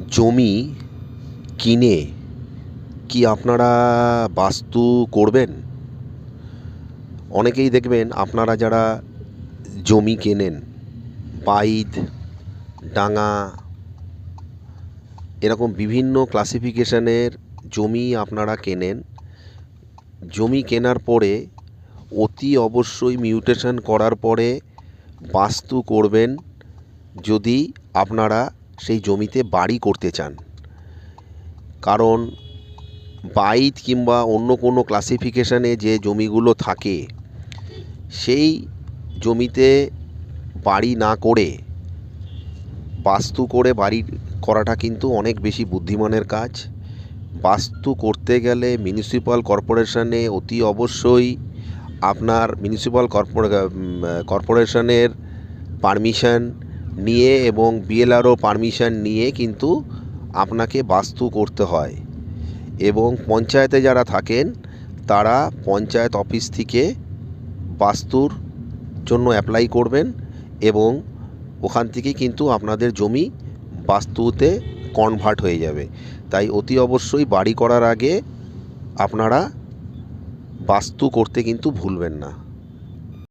জমি কিনে কি আপনারা বাস্তু করবেন? অনেকেই দেখবেন আপনারা যারা জমি কেনেন, বাইদ, ডাঙা এরকম বিভিন্ন ক্লাসিফিকেশনের জমি আপনারা কেনেন। জমি কেনার পরে অতি অবশ্যই মিউটেশন করার পরে বাস্তু করবেন যদি আপনারা সেই জমিতে বাড়ি করতে চান। কারণ বাইদ কিংবা অন্য কোনো ক্লাসিফিকেশানে যে জমিগুলো থাকে সেই জমিতে বাড়ি না করে বাস্তু করে বাড়ি করাটা কিন্তু অনেক বেশি বুদ্ধিমানের কাজ। বাস্তু করতে গেলে মিউনিসিপ্যাল কর্পোরেশনে অতি অবশ্যই আপনার মিউনিসিপ্যাল কর্পোরেশনের পারমিশন নিয়ে এবং বিএলআরও পারমিশন নিয়ে কিন্তু আপনাকে বাস্তু করতে হয়। এবং পঞ্চায়েতে যারা থাকেন তারা পঞ্চায়েত অফিস থেকে বাস্তুর জন্য অ্যাপ্লাই করবেন এবং ওখান থেকে কিন্তু আপনাদের জমি বাস্তুতে কনভার্ট হয়ে যাবে। তাই অতি অবশ্যই বাড়ি করার আগে আপনারা বাস্তু করতে কিন্তু ভুলবেন না।